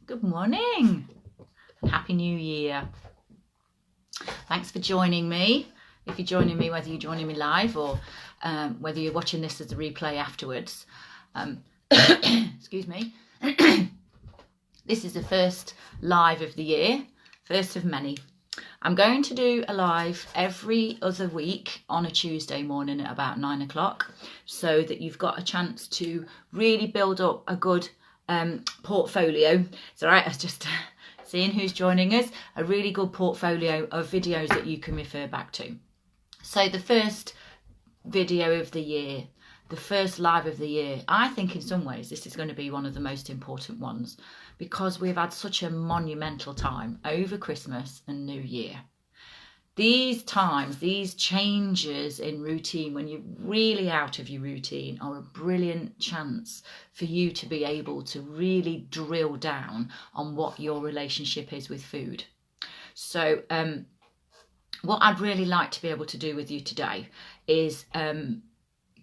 Good morning. Happy New Year. Thanks for joining me. If you're joining me, whether you're joining me live or whether you're watching this as a replay afterwards. Excuse me. This is the first live of the year, first of many. I'm going to do a live every other week on a Tuesday morning at about 9 o'clock so that you've got a chance to really build up a good portfolio. It's all right, I was just seeing who's joining us. A really good portfolio of videos that you can refer back to. So the first video of the year, the first live of the year, I think in some ways this is going to be one of the most important ones because we've had such a monumental time over Christmas and New Year. These times, these changes in routine, when you're really out of your routine, are a brilliant chance for you to be able to really drill down on what your relationship is with food. So what I'd really like to be able to do with you today is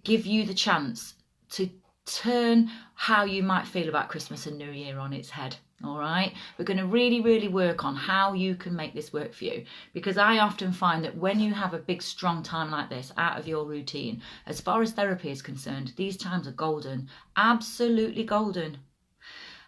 give you the chance to turn how you might feel about Christmas and New Year on its head. All right, we're going to really work on how you can make this work for you, because I often find that when you have a big strong time like this out of your routine, as far as therapy is concerned, these times are golden, absolutely golden.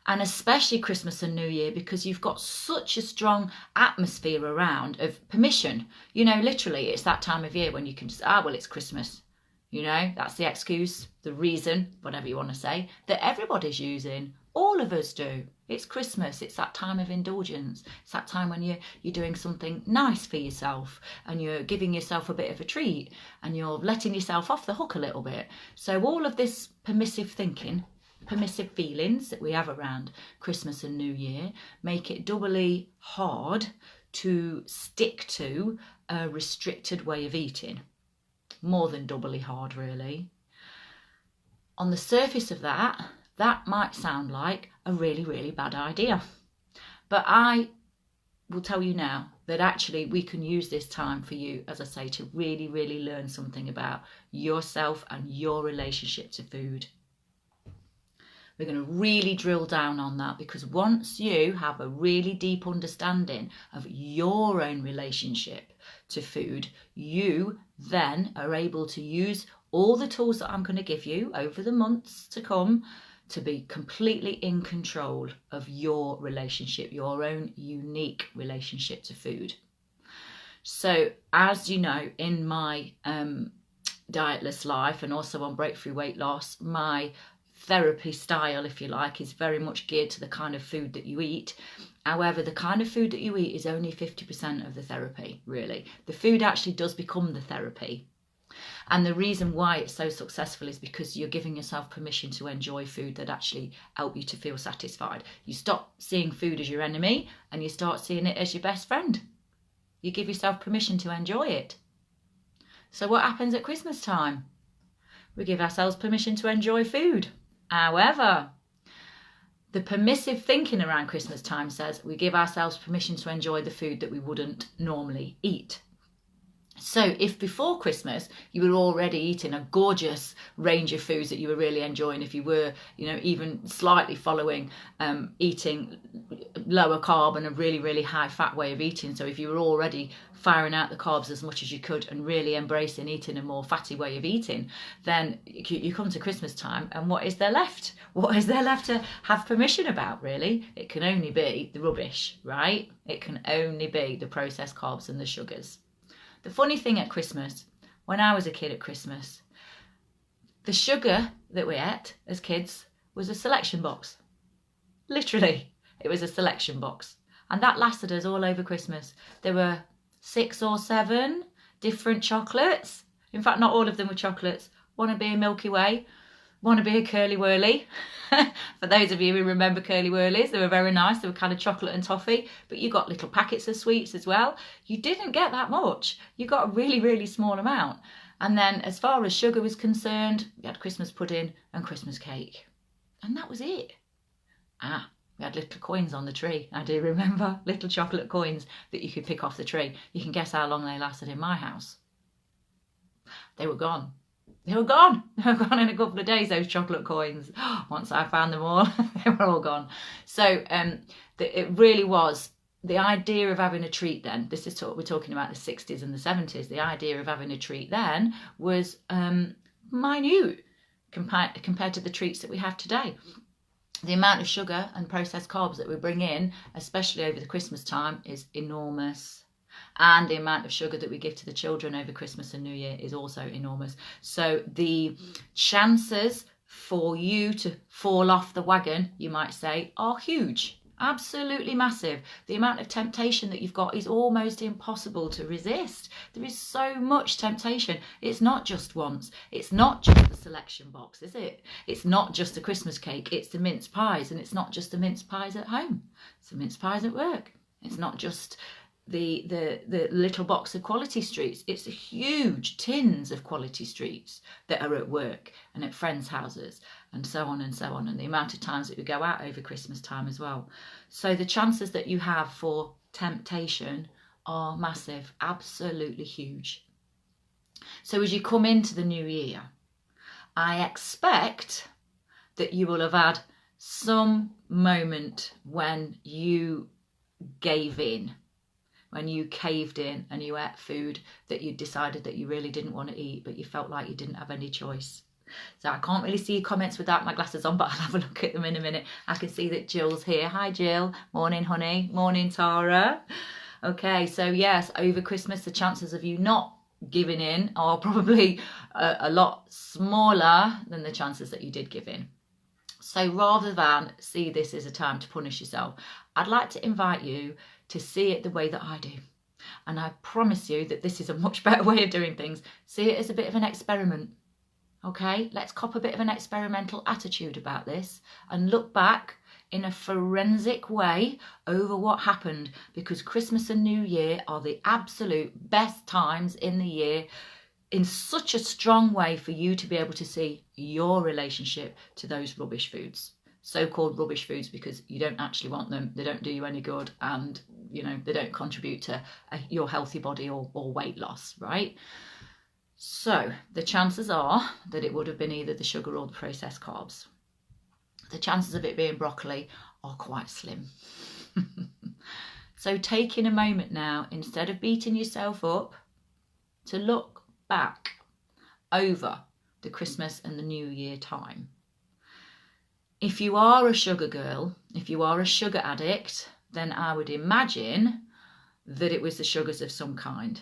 And especially Christmas and New Year, because you've got such a strong atmosphere around of permission. You know, literally it's that time of year when you can just, well, it's Christmas. You know, that's the excuse, the reason, whatever you want to say, that everybody's using. All of us do. It's Christmas. It's that time of indulgence. It's that time when you're doing something nice for yourself and you're giving yourself a bit of a treat and you're letting yourself off the hook a little bit. So all of this permissive thinking, permissive feelings that we have around Christmas and New Year make it doubly hard to stick to a restricted way of eating. More than doubly hard, really. On the surface of that might sound like a really bad idea. But I will tell you now that actually we can use this time for you, as I say, to really learn something about yourself and your relationship to food. We're going to really drill down on that, because once you have a really deep understanding of your own relationship to food, you then are able to use all the tools that I'm going to give you over the months to come to be completely in control of your relationship, your own unique relationship to food. So as you know, in my Dietless Life and also on Breakthrough Weight Loss, my therapy style, if you like, is very much geared to the kind of food that you eat. However, the kind of food that you eat is only 50% of the therapy, really. The food actually does become the therapy. And the reason why it's so successful is because you're giving yourself permission to enjoy food that actually help you to feel satisfied. You stop seeing food as your enemy and you start seeing it as your best friend. You give yourself permission to enjoy it. So what happens at Christmas time? We give ourselves permission to enjoy food. However, the permissive thinking around Christmas time says we give ourselves permission to enjoy the food that we wouldn't normally eat. So if before Christmas you were already eating a gorgeous range of foods that you were really enjoying, if you were, even slightly following eating lower carb and a really high fat way of eating, so if you were already firing out the carbs as much as you could and really embracing eating a more fatty way of eating, then you come to Christmas time and what is there left? What is there left to have permission about, really? It can only be the rubbish, right? It can only be the processed carbs and the sugars. The funny thing at Christmas, when I was a kid at Christmas, the sugar that we ate as kids was a selection box. Literally, it was a selection box. And that lasted us all over Christmas. There were 6 or 7 different chocolates. In fact, not all of them were chocolates. One would be a Milky Way, one would be a Curly Wurly. For those of you who remember Curly Wurlies, they were very nice. They were kind of chocolate and toffee, but you got little packets of sweets as well. You didn't get that much. You got a really small amount. And then as far as sugar was concerned, we had Christmas pudding and Christmas cake. And that was it. We had little coins on the tree. I do remember little chocolate coins that you could pick off the tree. You can guess how long they lasted in my house. They were gone. They were gone. They were gone in a couple of days, those chocolate coins. Once I found them all, they were all gone. So it really was the idea of having a treat then. This is we're talking about the 60s and the 70s. The idea of having a treat then was minute compared to the treats that we have today. The amount of sugar and processed carbs that we bring in, especially over the Christmas time, is enormous. And the amount of sugar that we give to the children over Christmas and New Year is also enormous. So the chances for you to fall off the wagon, you might say, are huge. Absolutely massive. The amount of temptation that you've got is almost impossible to resist. There is so much temptation. It's not just once. It's not just the selection box, is it? It's not just the Christmas cake. It's the mince pies. And it's not just the mince pies at home. It's the mince pies at work. It's not just the little box of Quality Streets. It's the huge tins of Quality Streets that are at work and at friends' houses, and so on and so on, and the amount of times that we go out over Christmas time as well. So the chances that you have for temptation are massive, absolutely huge. So as you come into the new year, I expect that you will have had some moment when you gave in, when you caved in and you ate food that you decided that you really didn't want to eat, but you felt like you didn't have any choice. So I can't really see your comments without my glasses on, but I'll have a look at them in a minute. I can see that Jill's here. Hi, Jill. Morning, honey. Morning, Tara. Okay, so yes, over Christmas, the chances of you not giving in are probably a lot smaller than the chances that you did give in. So rather than see this as a time to punish yourself, I'd like to invite you to see it the way that I do. And I promise you that this is a much better way of doing things. See it as a bit of an experiment. Okay, let's cop a bit of an experimental attitude about this and look back in a forensic way over what happened, because Christmas and New Year are the absolute best times in the year in such a strong way for you to be able to see your relationship to those rubbish foods. So-called rubbish foods because you don't actually want them, they don't do you any good, and you know they don't contribute to your healthy body or weight loss, right? So the chances are that it would have been either the sugar or the processed carbs. The chances of it being broccoli are quite slim. So taking a moment now, instead of beating yourself up, to look back over the Christmas and the New Year time. If you are a sugar girl, if you are a sugar addict, then I would imagine that it was the sugars of some kind.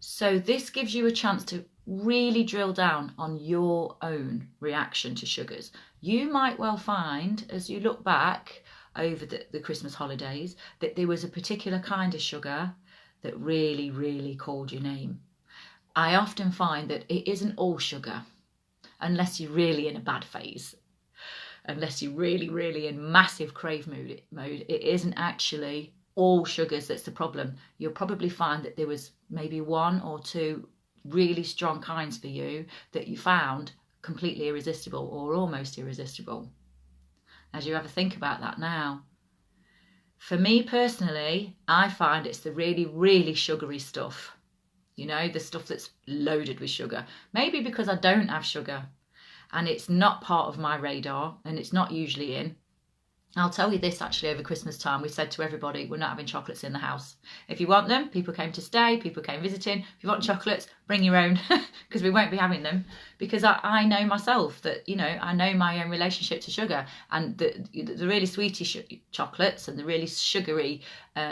So this gives you a chance to really drill down on your own reaction to sugars. You might well find, as you look back over the Christmas holidays, that there was a particular kind of sugar that really, really called your name. I often find that it isn't all sugar, unless you're really in a bad phase. Unless you're really, really in massive crave mode, it isn't actually all sugars that's the problem. You'll probably find that there was maybe one or two really strong kinds for you that you found completely irresistible or almost irresistible. As you ever think about that now. For me personally, I find it's the really, really sugary stuff. You know, the stuff that's loaded with sugar. Maybe because I don't have sugar and it's not part of my radar and it's not usually in. I'll tell you this, actually, over Christmas time, we said to everybody, we're not having chocolates in the house. If you want them, people came to stay, people came visiting. If you want chocolates, bring your own, because we won't be having them. Because I know myself that, you know, I know my own relationship to sugar. And the really sweetie chocolates and the really sugary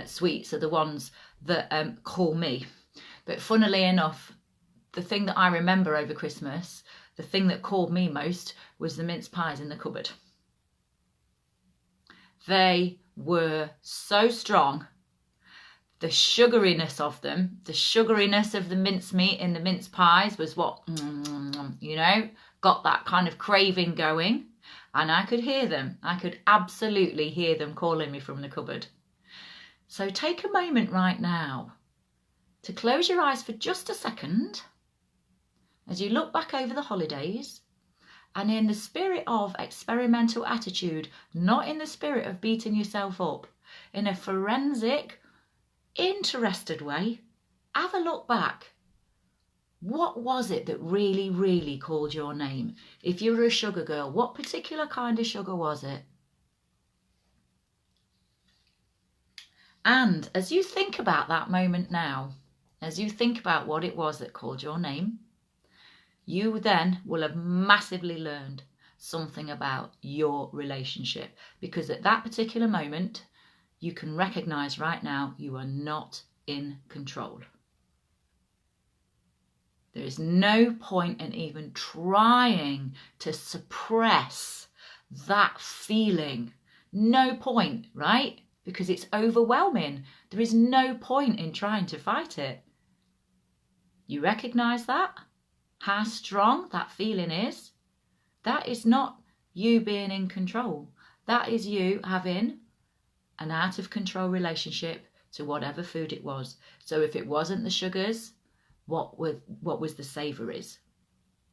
sweets are the ones that call me. But funnily enough, the thing that I remember over Christmas, the thing that called me most was the mince pies in the cupboard. They were so strong. The sugariness of them, the sugariness of the mincemeat in the mince pies was what, you know, got that kind of craving going. And I could hear them. I could absolutely hear them calling me from the cupboard. So take a moment right now to close your eyes for just a second as you look back over the holidays. And in the spirit of experimental attitude, not in the spirit of beating yourself up, in a forensic, interested way, have a look back. What was it that really, really called your name? If you were a sugar girl, what particular kind of sugar was it? And as you think about that moment now, as you think about what it was that called your name, you then will have massively learned something about your relationship, because at that particular moment, you can recognize right now you are not in control. There is no point in even trying to suppress that feeling. No point, right? Because it's overwhelming. There is no point in trying to fight it. You recognize that? How strong that feeling is? That is not you being in control. That is you having an out of control relationship to whatever food it was. So if it wasn't the sugars, what was the savouries?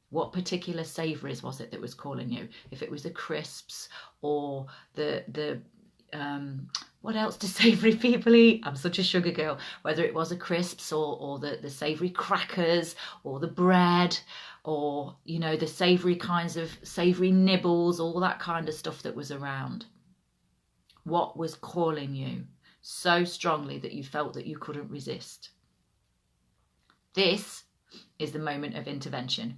What particular savouries was it that was calling you? If it was the crisps or the what else do savoury people eat? I'm such a sugar girl. Whether it was the crisps or the savoury crackers or the bread or, you know, the savoury kinds of savoury nibbles, all that kind of stuff that was around. What was calling you so strongly that you felt that you couldn't resist? This is the moment of intervention.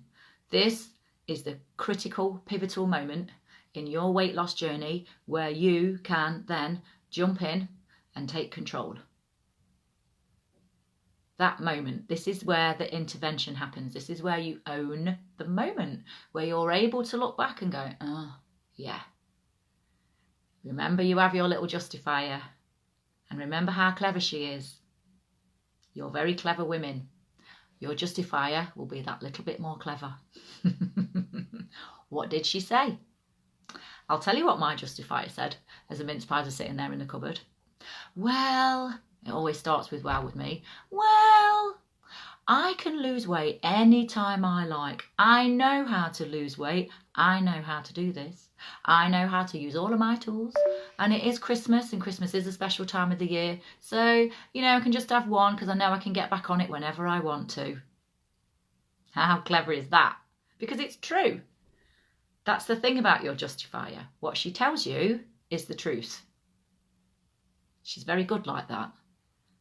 This is the critical, pivotal moment in your weight loss journey where you can then jump in and take control. That moment, this is where the intervention happens. This is where you own the moment, where you're able to look back and go, oh, yeah. Remember, you have your little justifier. And remember how clever she is. You're very clever women. Your justifier will be that little bit more clever. What did she say? I'll tell you what my justifier said as the mince pies are sitting there in the cupboard. Well, it always starts with well with me. Well, I can lose weight anytime I like. I know how to lose weight. I know how to do this. I know how to use all of my tools. And it is Christmas, and Christmas is a special time of the year. So, you know, I can just have one because I know I can get back on it whenever I want to. How clever is that? Because it's true. That's the thing about your justifier. What she tells you is the truth. She's very good like that.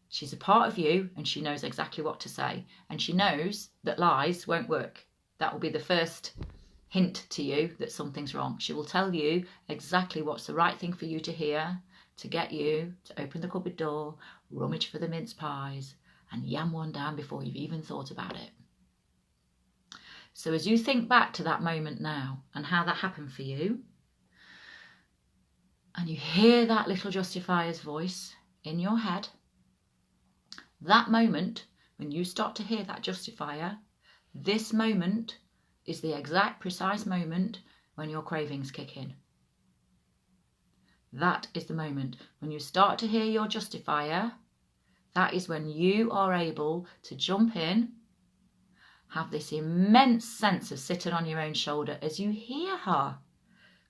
She's a part of you and she knows exactly what to say. And she knows that lies won't work. That will be the first hint to you that something's wrong. She will tell you exactly what's the right thing for you to hear, to get you to open the cupboard door, rummage for the mince pies, and yam one down before you've even thought about it. So as you think back to that moment now and how that happened for you, and you hear that little justifier's voice in your head, that moment, when you start to hear that justifier, this moment is the exact precise moment when your cravings kick in. That is the moment when you start to hear your justifier. That is when you are able to jump in, have this immense sense of sitting on your own shoulder as you hear her.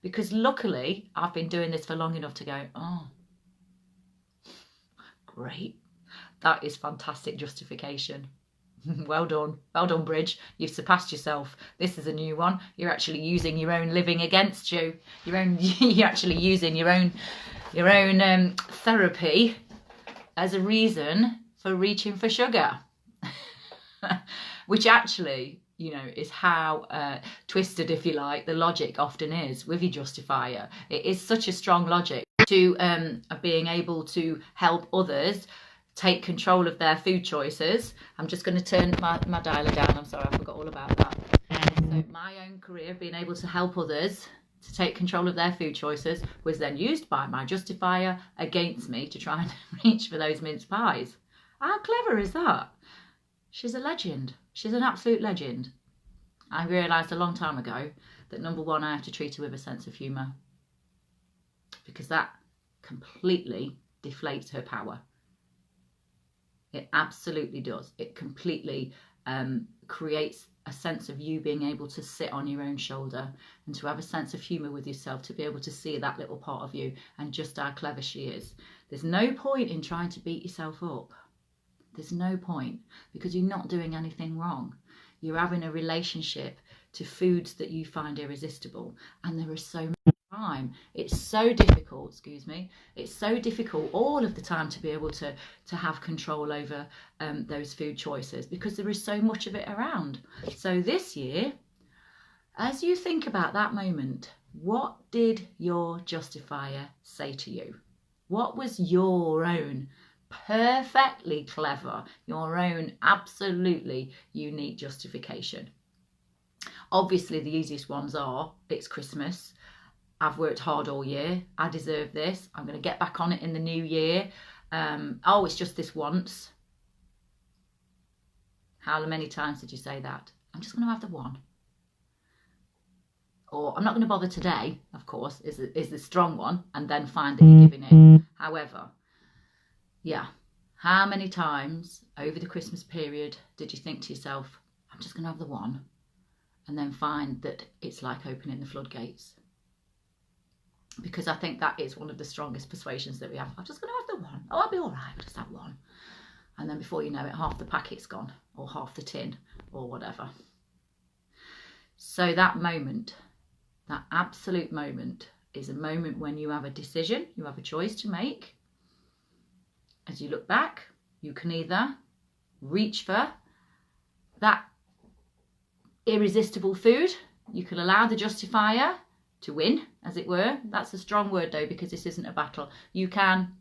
Because luckily, I've been doing this for long enough to go, oh, great. That is fantastic justification. Well done. Well done, Bridge. You've surpassed yourself. This is a new one. You're actually using your own living against you. You're actually using your own therapy as a reason for reaching for sugar. Which actually, you know, is how twisted, if you like, the logic often is with your justifier. It is such a strong logic to being able to help others take control of their food choices. I'm just going to turn my dialer down. I'm sorry, I forgot all about that. So my own career, being able to help others to take control of their food choices, was then used by my justifier against me to try and reach for those mince pies. How clever is that? She's a legend. She's an absolute legend. I realised a long time ago that number one, I have to treat her with a sense of humour, because that completely deflates her power. It absolutely does. It completely creates a sense of you being able to sit on your own shoulder and to have a sense of humour with yourself, to be able to see that little part of you and just how clever she is. There's no point in trying to beat yourself up. There's no point, because you're not doing anything wrong. You're having a relationship to foods that you find irresistible, and there are so many time. It's so difficult, excuse me, it's so difficult all of the time to be able to have control over those food choices, because there is so much of it around. So this year, as you think about that moment, what did your justifier say to you? What was your own perfectly clever, your own absolutely unique justification? Obviously, the easiest ones are, it's Christmas, I've worked hard all year, I deserve this, I'm going to get back on it in the new year. Oh, it's just this once. How many times did you say that? I'm just going to have the one. Or I'm not going to bother today, of course, is the strong one, and then find that you're giving it. However, yeah, how many times over the Christmas period did you think to yourself, I'm just going to have the one, and then find that it's like opening the floodgates? Because I think that is one of the strongest persuasions that we have. I'm just going to have the one. Oh, I'll be all right, I'll just have one. And then before you know it, half the packet's gone, or half the tin, or whatever. So that moment, that absolute moment, is a moment when you have a decision, you have a choice to make. As you look back, you can either reach for that irresistible food, you can allow the justifier to win, as it were. That's a strong word though, because this isn't a battle. You can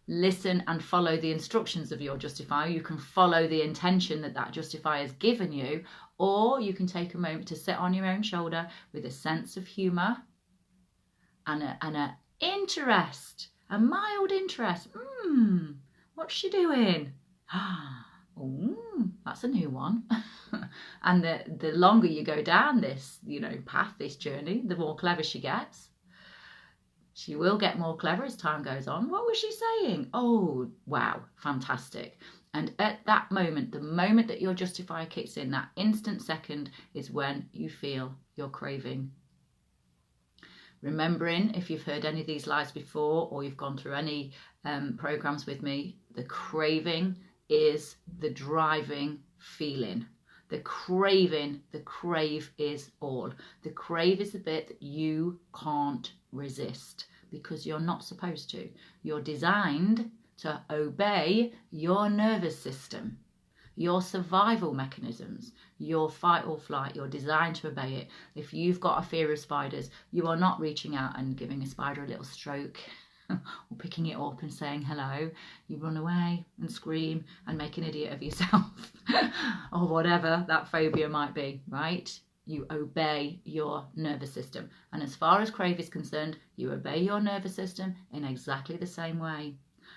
listen and follow the instructions of your justifier. You can follow the intention that that justifier has given you, or you can take a moment to sit on your own shoulder with a sense of humour and a interest, a mild interest. What's she doing? That's a new one. And the longer you go down this, path, this journey, the more clever she gets. She will get more clever as time goes on. What was she saying? Oh, wow, fantastic. And at that moment, the moment that your justifier kicks in, that instant second is when you feel your craving. Remembering, if you've heard any of these lies before, or you've gone through any programs with me, the craving is the driving feeling. The craving, the crave is all. The crave is the bit that you can't resist, because you're not supposed to. You're designed to obey your nervous system, your survival mechanisms, your fight or flight. You're designed to obey it. If you've got a fear of spiders, you are not reaching out and giving a spider a little stroke or picking it up and saying hello. You run away and scream and make an idiot of yourself or whatever that phobia might be, right? You obey your nervous system. And as far as crave is concerned, you obey your nervous system in exactly the same way.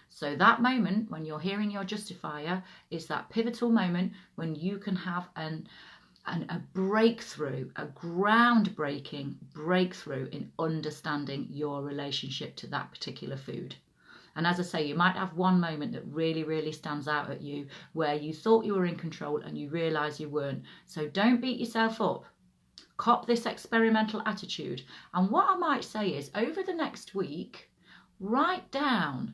So that moment when you're hearing your justifier is that pivotal moment when you can have a breakthrough, a groundbreaking breakthrough in understanding your relationship to that particular food. And as I say, you might have one moment that really, really stands out at you where you thought you were in control and you realise you weren't. So don't beat yourself up. Cop this experimental attitude. And what I might say is, over the next week, write down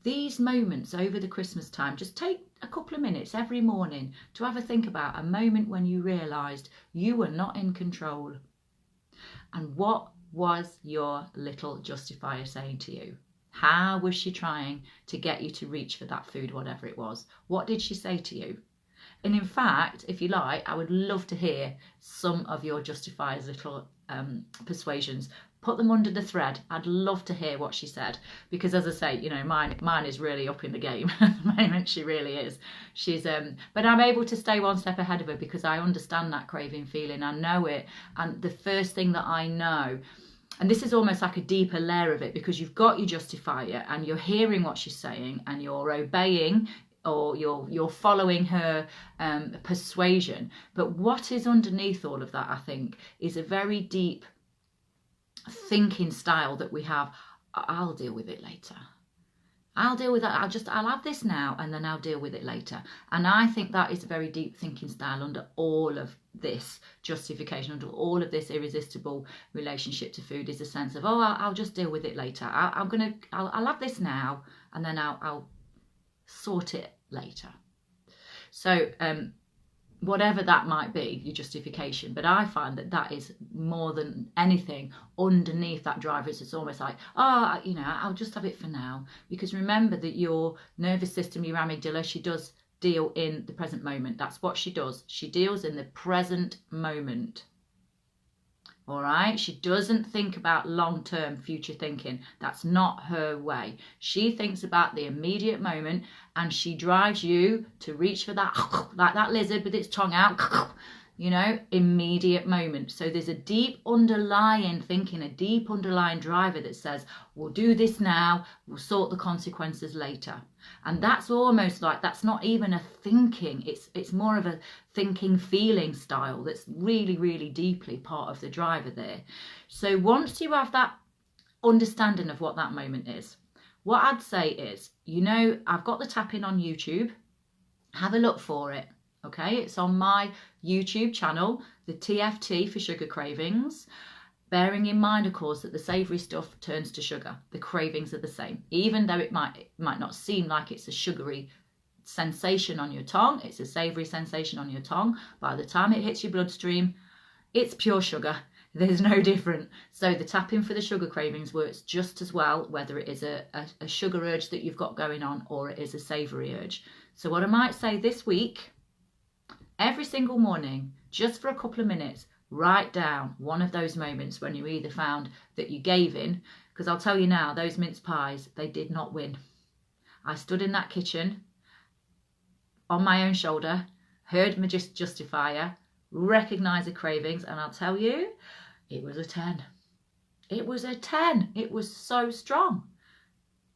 these moments over the Christmas time. Just take a couple of minutes every morning to have a think about a moment when you realised you were not in control. And what was your little justifier saying to you? How was she trying to get you to reach for that food, whatever it was? What did she say to you? And in fact, if you like, I would love to hear some of your justifier's little persuasions. Put them under the thread. I'd love to hear what she said, because as I say, mine is really up in the game at the moment. She really is. She's but I'm able to stay one step ahead of her because I understand that craving feeling. I know it, and the first thing that I know, and this is almost like a deeper layer of it, because you've got your justifier and you're hearing what she's saying and you're obeying, or you're following her persuasion. But what is underneath all of that, I think, is a very deep thinking style that we have. I'll deal with it later. I'll deal with that. I'll have this now and then I'll deal with it later. And I think that is a very deep thinking style under all of this justification, under all of this irresistible relationship to food, is a sense of, I'll just deal with it later. I'll have this now and then I'll sort it later. So whatever that might be, your justification. But I find that that is more than anything underneath that driver. It's almost like, oh, you know, I'll just have it for now. Because remember that your nervous system, your amygdala, she does deal in the present moment. That's what she does. She deals in the present moment. All right, she doesn't think about long-term future thinking. That's not her way. She thinks about the immediate moment, and she drives you to reach for that, like that lizard with its tongue out, you know, immediate moment. So there's a deep underlying thinking, a deep underlying driver that says, we'll do this now, we'll sort the consequences later. And that's almost like, that's not even a thinking, it's more of a thinking feeling style that's really, really deeply part of the driver there. So once you have that understanding of what that moment is, what I'd say is, you know, I've got the tapping on YouTube. Have a look for it. Okay, it's on my YouTube channel, the TFT for sugar cravings. Bearing in mind, of course, that the savoury stuff turns to sugar. The cravings are the same. Even though it might not seem like it's a sugary sensation on your tongue, it's a savoury sensation on your tongue. By the time it hits your bloodstream, it's pure sugar. There's no different. So the tapping for the sugar cravings works just as well, whether it is a sugar urge that you've got going on or it is a savoury urge. So what I might say this week, every single morning, just for a couple of minutes, write down one of those moments when you either found that you gave in, because I'll tell you now, those mince pies, they did not win. I stood in that kitchen on my own shoulder, heard my justifier, recognised the cravings, and I'll tell you, it was a 10. It was a 10. It was so strong.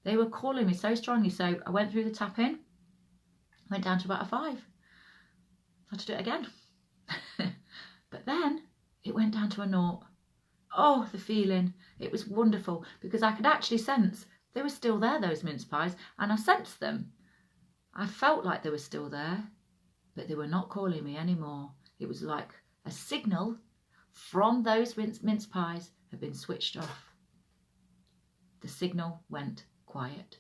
They were calling me so strongly. So I went through the tapping, went down to about a 5. Had to do it again. But then it went down to a 0. Oh, the feeling. It was wonderful because I could actually sense they were still there, those mince pies, and I sensed them. I felt like they were still there, but they were not calling me anymore. It was like a signal from those mince pies had been switched off. The signal went quiet.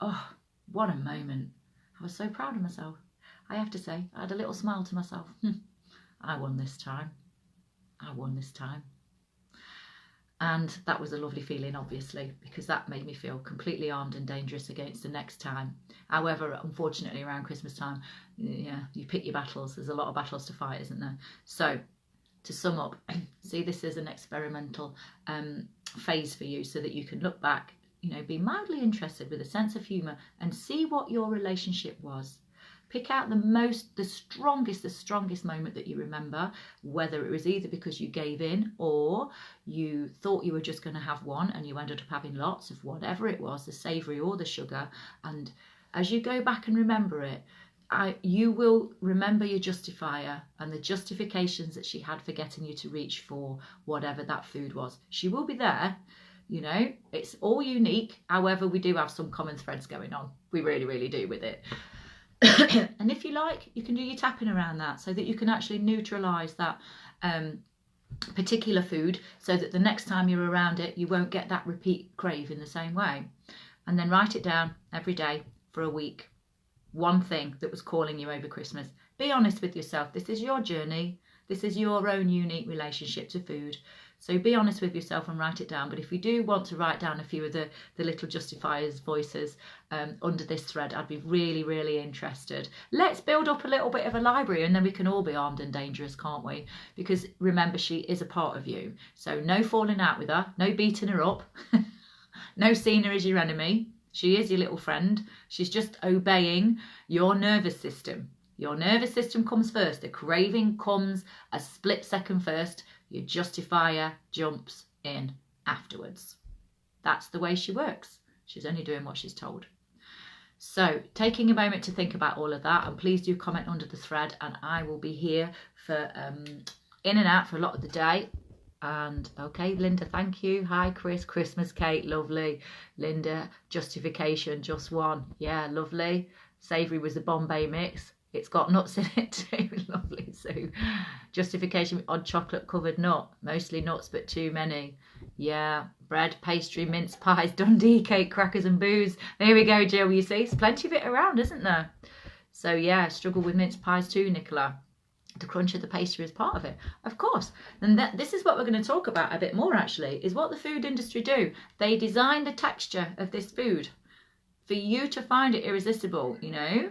Oh, what a moment. I was so proud of myself. I have to say, I had a little smile to myself. I won this time. I won this time. And that was a lovely feeling, obviously, because that made me feel completely armed and dangerous against the next time. However, unfortunately, around Christmas time, yeah, you pick your battles. There's a lot of battles to fight, isn't there? So, to sum up, see this as an experimental phase for you so that you can look back, you know, be mildly interested with a sense of humour and see what your relationship was. Pick out the strongest moment that you remember, whether it was either because you gave in or you thought you were just going to have one and you ended up having lots of whatever it was, the savoury or the sugar. And as you go back and remember it, you will remember your justifier and the justifications that she had for getting you to reach for whatever that food was. She will be there. You know, it's all unique. However, we do have some common threads going on. We really, really do with it. And if you like, you can do your tapping around that so that you can actually neutralise that particular food so that the next time you're around it, you won't get that repeat crave in the same way. And then write it down every day for a week. One thing that was calling you over Christmas. Be honest with yourself. This is your journey. This is your own unique relationship to food. So be honest with yourself and write it down. But if you do want to write down a few of the little justifiers voices under this thread, I'd be really, really interested. Let's build up a little bit of a library and then we can all be armed and dangerous, can't we? Because remember, she is a part of you. So no falling out with her, no beating her up, no seeing her as your enemy. She is your little friend. She's just obeying your nervous system. Your nervous system comes first. The craving comes a split second first. Your justifier jumps in afterwards. That's the way she works. She's only doing what she's told. So taking a moment to think about all of that, and please do comment under the thread, and I will be here for in and out for a lot of the day. And okay, Linda, thank you. Hi, Chris. Christmas cake, lovely. Linda, justification, just one. Yeah, lovely. Savoury was the Bombay mix. It's got nuts in it too, lovely. So justification, odd chocolate covered nut, mostly nuts but too many. Yeah, bread, pastry, mince pies, Dundee cake, crackers and booze. There we go, Jill. You see, there's plenty of it around, isn't there? So yeah, struggle with mince pies too, Nicola. The crunch of the pastry is part of it, of course. And this is what we're going to talk about a bit more, actually, is what the food industry do. They design the texture of this food for you to find it irresistible, you know.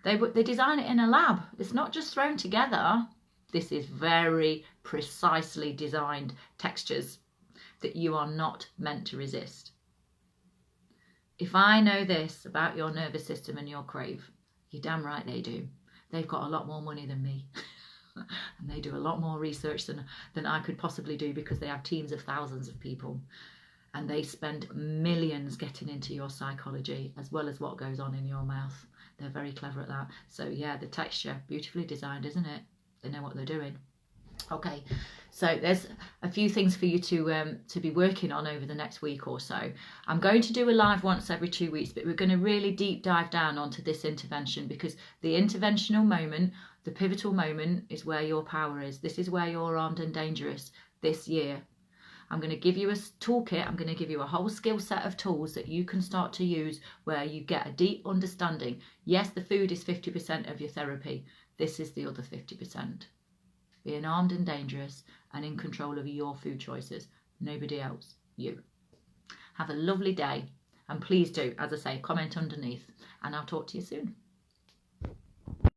They design it in a lab. It's not just thrown together. This is very precisely designed textures that you are not meant to resist. If I know this about your nervous system and your crave, you're damn right they do. They've got a lot more money than me. And they do a lot more research than I could possibly do, because they have teams of thousands of people. And they spend millions getting into your psychology, as well as what goes on in your mouth. They're very clever at that. So yeah, the texture, beautifully designed, isn't it? They know what they're doing. Okay, so there's a few things for you to be working on over the next week or so. I'm going to do a live once every 2 weeks, but we're going to really deep dive down onto this intervention, because the interventional moment, the pivotal moment, is where your power is. This is where you're armed and dangerous this year. I'm going to give you a toolkit. I'm going to give you a whole skill set of tools that you can start to use, where you get a deep understanding. Yes, the food is 50% of your therapy. This is the other 50%. Being armed and dangerous and in control of your food choices. Nobody else, you. Have a lovely day. And please do, as I say, comment underneath. And I'll talk to you soon.